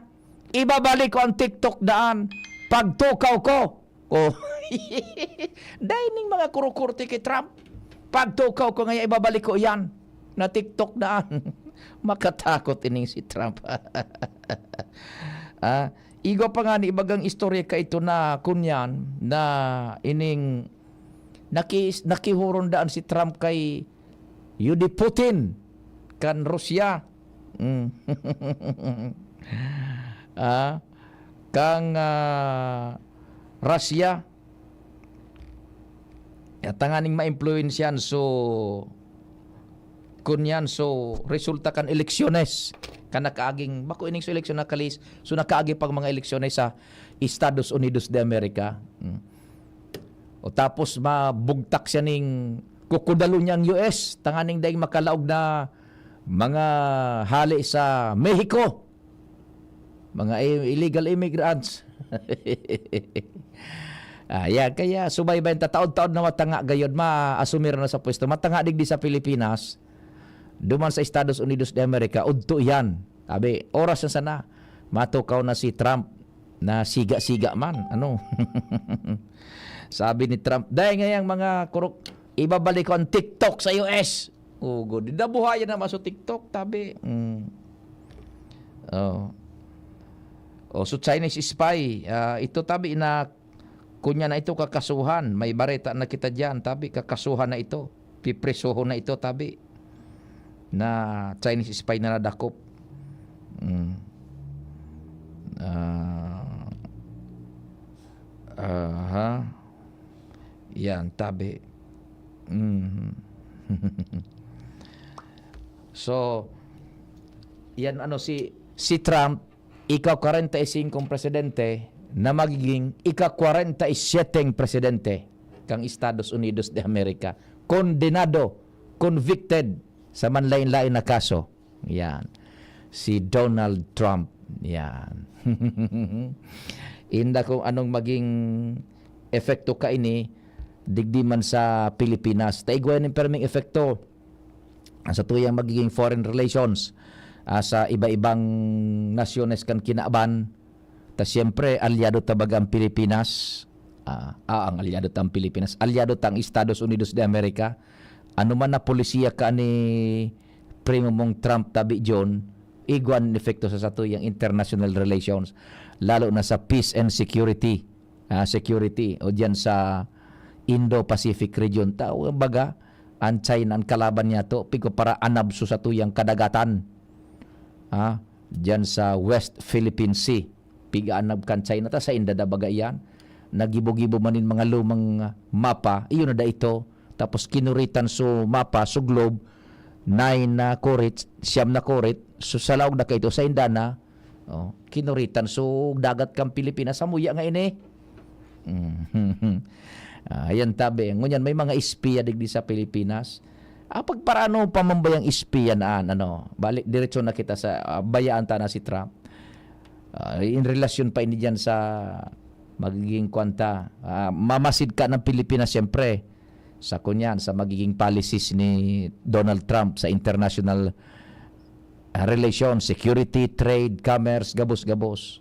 ibabalik ko ang TikTok daan pagtukaw ko. Dahil ning mga kurukurti kay Trump, pagtukaw ko nga ibabalik ko yan na TikTok daan. Makatakot ining si Trump. Igo pa nga ni ibagang istorya ka ito na kunyan na ining nakihuron daan si Trump kay Yudi Putin kan Rusya. Kang Russia. At tanganing ma-influensyan kunyan resulta kan eleksyones kan nakaaging bako ining eleksyon na kalis nakaagi pag mga eleksyones sa Estados Unidos de America. O tapos mabugtak siya ning kukudalo niyang US, tanganing daing makalaog na mga hali sa Mexico, mga illegal immigrants. Kaya subaybayan taon-taon na matanga gayod, maasumir na sa pwesto. Matanga digdi sa Pilipinas, duman sa Estados Unidos de America, udto yan. Sabi, oras na sana, matukaw na si Trump na siga-siga man. Ano? Sabi ni Trump, dahil ngayang mga kurok, ibabalik ko ang TikTok sa US. Good. Dabuhayan na maso TikTok, tabi. So Chinese spy, ito tabi na kunya na ito kakasuhan. May bareta na kita diyan, tabi kakasuhan na ito. Pipresoho na ito, tabi. Na Chinese spy na nadakop. Yan, tabi. So, yan si Trump, ika-45 presidente na magiging ika-47 presidente kang Estados Unidos de America. Kondenado, convicted sa manlain-lain na kaso. Yan. Si Donald Trump. Yan. Inda kung anong maging efekto ka ini, digdi man sa Pilipinas. Taigwayan ng perming efekto sa tuyang magiging foreign relations sa iba-ibang nasyones kan kinaaban. Ta siyempre, alyado tabagang Pilipinas. Ang alyado tang Pilipinas. Alyado tang Estados Unidos de America. Ano man na polisiya ka ni Primo mong Trump tabi John, iguan efekto sa tuyang international relations. Lalo na sa peace and security. Security o diyan sa Indo-Pacific region. Tao, baga, ang China, ang kalaban niya to, pigo para anabso sa tuyang kadagatan. Diyan sa West Philippine Sea. Piga-anab kan China, ta sa Indada baga yan. Nagibo-gibo manin mga lumang mapa, iyon na da ito. Tapos kinuritan so mapa, so globe, 9 na korit, 7 na korit, so salaog na kayo sa Indana, kinuritan so dagat kang Pilipinas, samuya nga ini. Ayan tabi. Ngunyan may mga espiya digdi sa Pilipinas. Pagparano pamambayang espiya naan, balik diretso na kita sa bayaan ta na si Trump. In relasyon pa ini dyan sa magiging kwanta. Mamasid ka ng Pilipinas siyempre sa kunyan, sa magiging policies ni Donald Trump sa international relations, security, trade, commerce, gabos-gabos.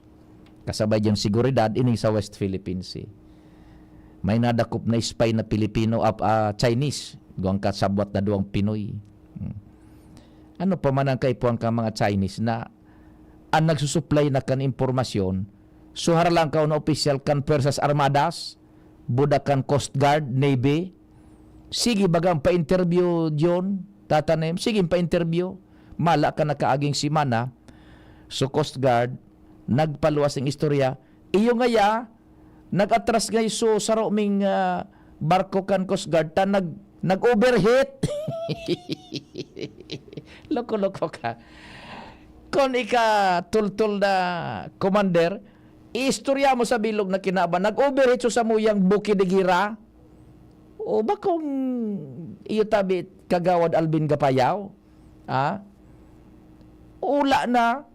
Kasabay dyan seguridad, ining sa West Philippine Sea. May nadakop na spy na Pilipino Chinese. Guwang kasabwat na duwang Pinoy. Ano pa man ang kaipuan ka mga Chinese na ang nagsusupply na kan impormasyon, suhar lang ka na official kan Persas Armadas, budakan Coast Guard, Navy, sige bagang pa-interview John, tatanim, sige pa-interview, mala ka na kaaging simana, so Coast Guard, nagpaluwas ng istorya, iyo ngaya, nag-atras ngay so saro ming barko kan Coast Guard ta nag-overheat. Loko-loko ka. Kung ika tultul na commander, istorya mo sa bilog na kinaba, nag-overheat so sa muyang buki de gira. O ba kung iyo tabi kagawad Alvin Gapayaw? Ula na.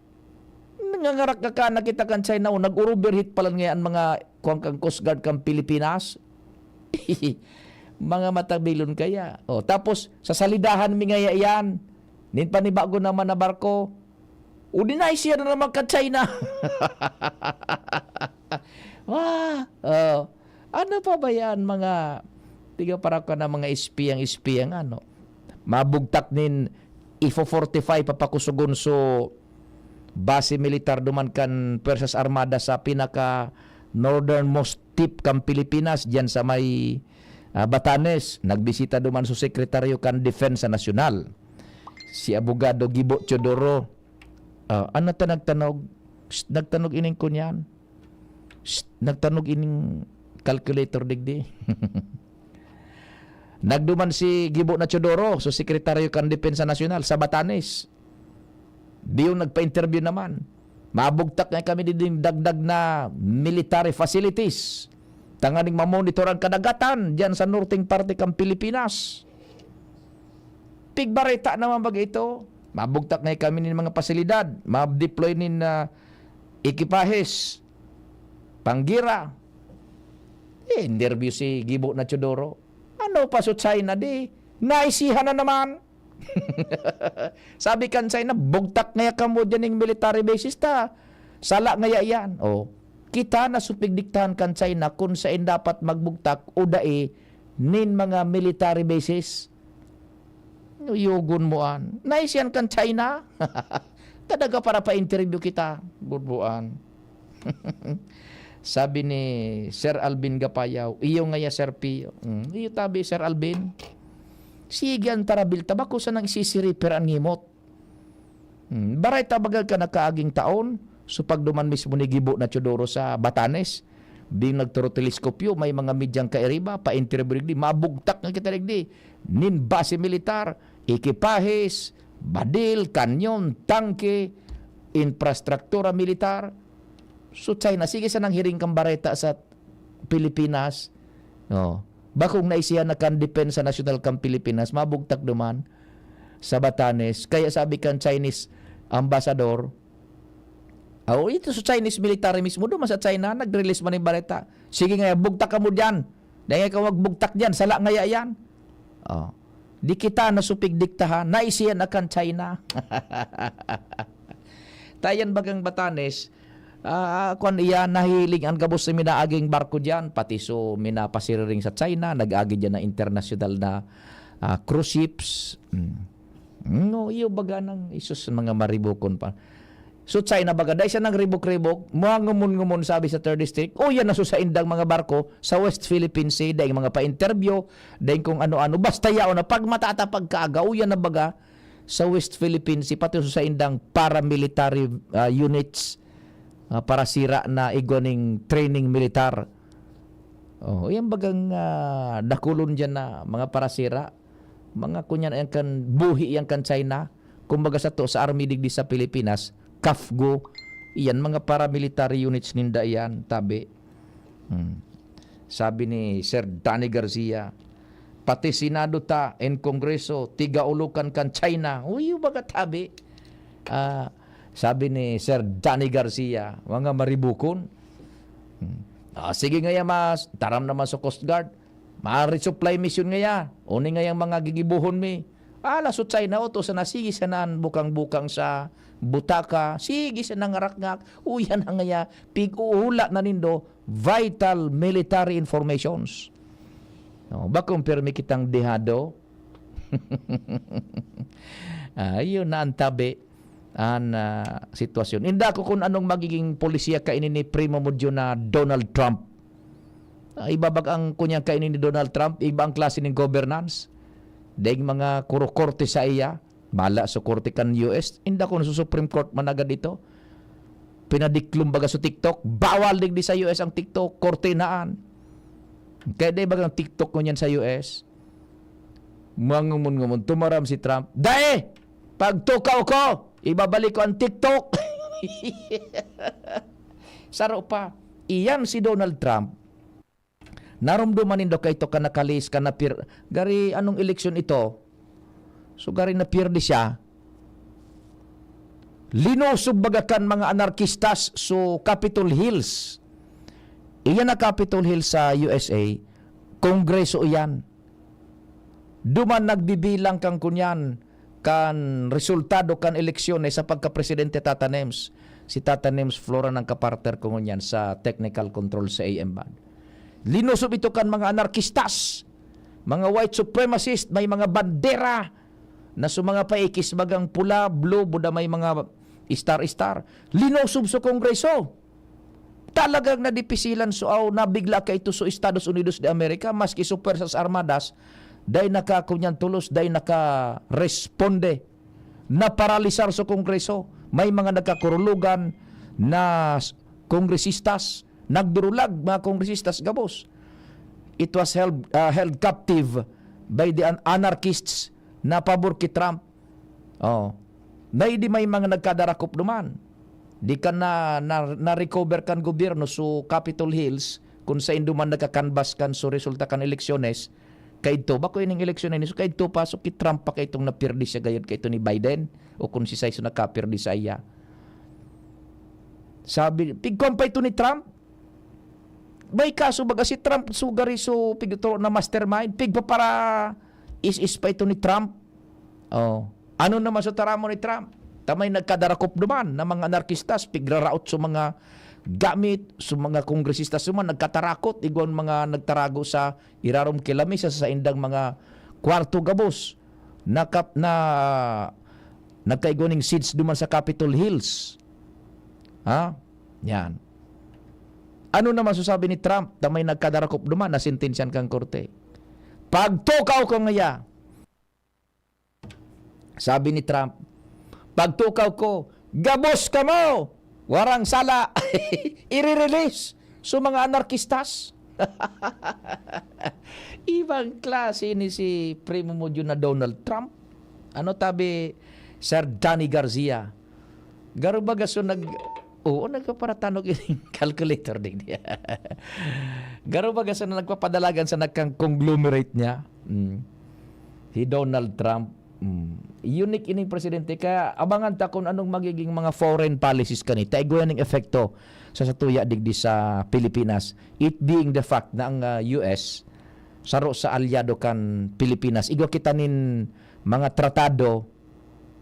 Nangangarak ka nakita kan China o nag-overheat pala ngayon mga kung kang Coast Guard kang Pilipinas. Mga matabilon kaya. Tapos sa salidahan mi ngaya yan. Nin panibago naman na barko. Udinay siya na naman ka China. Ano pa ba yan mga tiga para ka na mga espiyang mabugtak nin ifo-45 papakusugon so base militar duman kan Persas Armada sa pinaka northernmost tip kan Pilipinas diyan sa may Batanes. Nagbisita duman so sekretaryo kan Defensa Nasional si abogado Gibo Teodoro. Ano ta nagtanog ining kunyan, nagtanog ining calculator digdi. Nagduman si Gibo na Teodoro so sekretaryo kan Defensa Nasional sa Batanes. Diyon nagpa-interview naman. Mabugtak na kami din dagdag na military facilities. Tanganing mamonitor ang kadagatan diyan sa northern parte kang Pilipinas. pigbarita naman bag ito. Mabugtak na kami ng mga pasilidad, ma-deploy nin ekipahes, panggira. Interview si Gibo na Chodoro. Ano pa sa China di? Naisihan na naman. Sabi kan China, bugtak ngaya ka mo dyan ng military bases ta. Sala ngaya yan. Kita na supigdiktahan kan China kung saan dapat magbugtak o dae nin mga military bases. Yugon moan. Naisihan kan China. Tadaga para pa-interview kita. Budbuan. Sabi ni Sir Alvin Gapayaw, iyo nga ya Sir Pio. Iyo tabi Sir Alvin. Sigan tarabil tabako sa nang isisiriper ang ngimot. Baray tabagal ka nakaaging taon, so pagduman mismo ni Gibo na Chodoro sa Batanes, bing nagturo teleskopyo, may mga medyang kairiba, pa-interview digdi, mabugtak nga kita digdi. Nin base militar, ekipahes, badil, kanyon, tangke, infrastruktura militar. So China, sige sa nang hiring kang bareta sa Pilipinas. Bakong naisiya na kan defense sa National Camp Pilipinas, mabugtak duman sa Batanes. Kaya sabi kan Chinese ambassador, ito sa Chinese military mismo, duman sa China, nag-release man yung bareta. Sige nga, bugtak ka mo dyan. Dahil ka magbugtak dyan, sala nga yan. Di kita nasupig diktahan, naisiya na kan China. Tayan bagang Batanes, kung iya nahiling ang gabos sa minaaging barko dyan, pati so minapasiriring sa China, nag-agi dyan na international na cruise ships. Iyo baga ng isus mga maribukon pa. So China baga, dahil siya nang ribok-ribok, mga ngumun-ngumun sabi sa 3rd District, yan na sa indang mga barko sa West Philippine Sea, dahil mga pa-interview, dahil kung ano-ano, basta yao na pag matatapag kaaga, yan na baga sa West Philippine Sea, pati sa indang paramilitary units, para sira na igoning training militar. Yan bagang dakulon dyan na mga parasira. Mga kunyan yan kan buhi yan kan China. Kumbaga sa to sa army digdi sa Pilipinas, KAFGO, yan mga paramilitary units ninda yan, tabi. Sabi ni Sir Danny Garcia, pati Senado ta and Kongreso, tigaulukan kan China. Baga tabi. Sabi ni Sir Danny Garcia, mga maribukon. Sige nga mas, taram naman sa Coast Guard. Ma-resupply mission nga ya. Uni nga yung mga gigibuhon mi. So China to sa nasigi sa naan bukang-bukang sa butaka. Sige sa nangarak-ngak. Yan nga ya. Pig-uula na nindo vital military informations. Bakong permi kitang dehado. Yun na ang tabi. Sitwasyon. Inda ko kung anong magiging polisiya kainin ni Primo Mudyo na Donald Trump. Ibabag ang kunyang kainin ni Donald Trump, iba ang klase ng governance. Dahil mga kuro-korte sa iya, mala sa korte kan US, inda ko sa Supreme Court managad dito. Pinadiklum baga sa TikTok, bawal digdi sa US ang TikTok, korte naan. Kaya dahil bagang TikTok ko niyan sa US, mangumun-ngumun, tumaram si Trump, dae! Pag tukaw ko, ibabalik ko ang TikTok. Saro pa. Iyan si Donald Trump. Narumduman nindo kay ito ka nakalis ka na gari anong eleksyon ito? So gari na pirdi siya. Linosog bagakan mga anarkistas so Capitol Hills. Iyan na Capitol Hills sa USA. Kongreso iyan. Duman nagbibilang kang kunyan kan resultado kan eleksyon sa pagka-presidente Tata Nems. Si Tata Nems Flora ng kapartner ko ngunyan sa technical control sa AM-BAD. Linusob ito kan mga anarkistas, mga white supremacist, may mga bandera na sa mga paikis bagang pula, blue, buda may mga star-star. Linusob sa Kongreso. Talagang nadipisilan nabigla ka ito sa Estados Unidos de America, maski sa Persas Armadas, dahil nakakunyan tulos, dahil naka-responde, na paralisar sa Kongreso. May mga nagkakurulugan na kongresistas, nagdurulag mga kongresistas gabos. It was held captive by the anarchists na pabor kay Trump. Di may mga nagkadarakop naman. Di ka na-recover kan gobyerno so Capitol Hills kung sa induman nagkakanbas kan so resulta kan eleksyones Kay ito, bako yun yung eleksyon na yun. So kay ito, pasok kay Trump pa kay itong napirdi siya gayon kay ito ni Biden. O kung si Saiso nakapirdi sa iya. Sabi, pigkompay ito ni Trump. May kaso baga si Trump sugari so pigito na mastermind. Pigpa para is pa ito ni Trump. Oh. Ano naman sa taramo ni Trump? Tamay nagkadarakop naman ng mga anarkistas. Pigraraot sa mga gamit sa mga kongresista suma nagkatarakot igon mga nagtarago sa irarom kilami sa indang mga kwarto gabos na nagkaigoning seats duman sa Capitol Hills. Ha? Yan. Ano naman sasabi ni Trump na may nagkadarakop duman na sentensyan kang korte? Pagtukaw ko ngaya. Sabi ni Trump, pagtukaw ko, gabos ka mo! Warang sala, i-release sa mga anarkistas. Ibang klase ni si primo mo na Donald Trump. Ano tabi, Sir Danny Garcia. Garo baga so nagpaparatanog yung calculator din niya. Garo baga so nagpapadalagan sa nagkang-conglomerate niya. Si Donald Trump. Unique ining presidente kaya abangan ta kung anong magiging mga foreign policies kanita igo yan ng efekto sa satuya digdi sa Pilipinas, it being the fact na ang US saro sa alyado kan Pilipinas igo kita nin mga tratado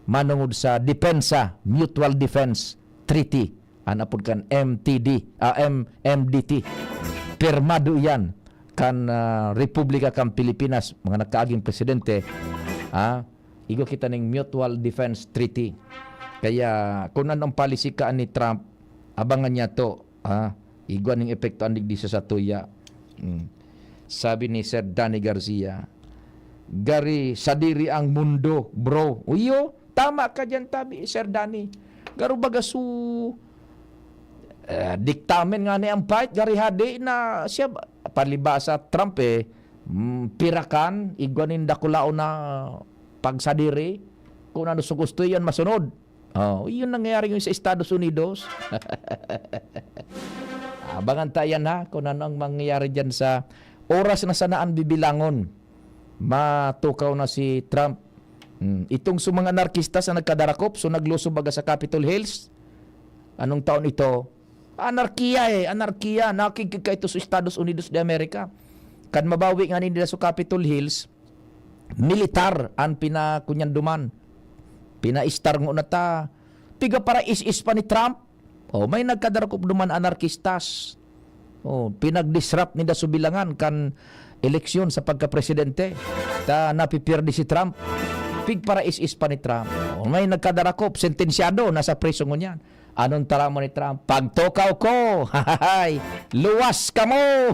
manungod sa depensa mutual defense treaty anapod kan MDT pirmado yan kan Republika kan Pilipinas mga nagkaaging presidente igo kita ng Mutual Defense Treaty. Kaya kung anong policy ka ni Trump, abangan niya to. Igo ng epekto andig di sa tuya. Sabi ni Sir Danny Garcia, gari sadiri ang mundo, bro. Uyo, tama ka dyan tabi, Sir Danny. Garo baga diktamen nga ni ang fight, gari hadi na siya palibasa Trump pirakan, igwanin dakulao na pagsadiri kung ano sa gusto yan masunod. Yun nangyayari yung sa Estados Unidos. Abangan tayo na kung ano ang mangyayari dyan sa oras na sanaan bibilangon. Matukaw na si Trump. Itong mga anarkista sa nagkadarakop, so nagluso baga sa Capitol Hills. Anong taon ito? Anarkiya. Nakikig ka ito sa Estados Unidos de America. Kan mabawi nga nila sa Capitol Hills, militar ang pinakunyanduman. Pinaistar ngo na ta. Piga para is pa ni Trump. May nagkadarakop duman anarkistas. Pinag-disrupt nila subilangan kan eleksyon sa pagka-presidente. Ta napipirdi si Trump. Pig para is pa ni Trump. May nagkadarakop, sentensyado, nasa preso ngo niyan. Anong taramo ni Trump? Pagtukaw ko! Hahay! Luwas ka mo!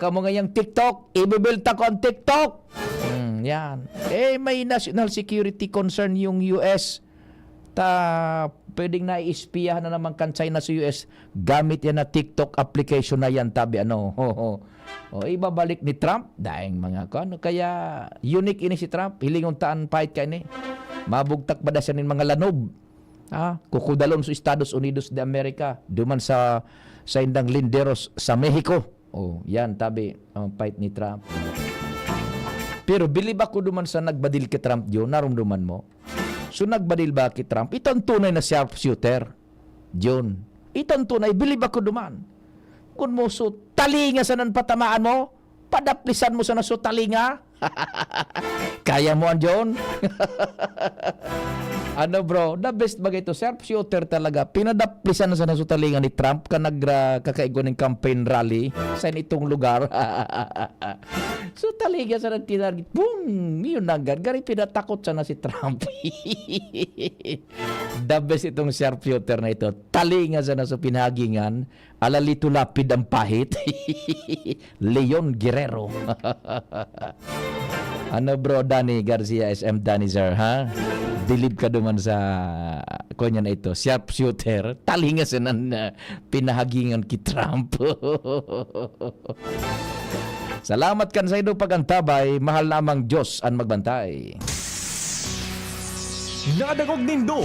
Kamo ngayang TikTok, ibibilta ko ang TikTok! Yan. May national security concern yung US. Pwedeng naiispiyahan na naman kan China sa US. Gamit yan na TikTok application na yan, tabi. Ibabalik ni Trump. Daing mga kano. Kaya unique ini si Trump. Hilingon taan fight ka ini. Mabugtak ba na siya ng mga lanob? Kukudalon sa Estados Unidos de America. Duman sa indang linderos sa Mexico. Yan, tabi, ang fight ni Trump. Pero bilib ako duman sa nagbadil kay Trump yun, narumduman mo. So nagbadil ba kay Trump? Ito ang tunay na sharpshooter. Yun. Ito ang tunay, bilib ako duman. Kung mo so talinga sa nan patamaan mo, padaplisan mo sa naso talinga. Kaya mo an John? Ano bro, the best bagay ito, sharpshooter talaga. Pinadaplisan na sa nasutalingan ni Trump ka kakaigo ng campaign rally sa itong lugar. So taligyan sa nagtinargit, boom, yun agad. Gari pinatakot siya na si Trump. The best itong sharpshooter na ito. Talinga sa naso pinagingan, alalito lapid ang pahit. Leon Guerrero. Ano bro, Danny Garcia, SM Danny Sir, ha? Bilib ka duman sa kunya na ito, sharpshooter, talinga sa pinahagingan ki Trump. Salamat kan sa ito pagantabay, mahal namang Diyos ang magbantay. Nadagog nindo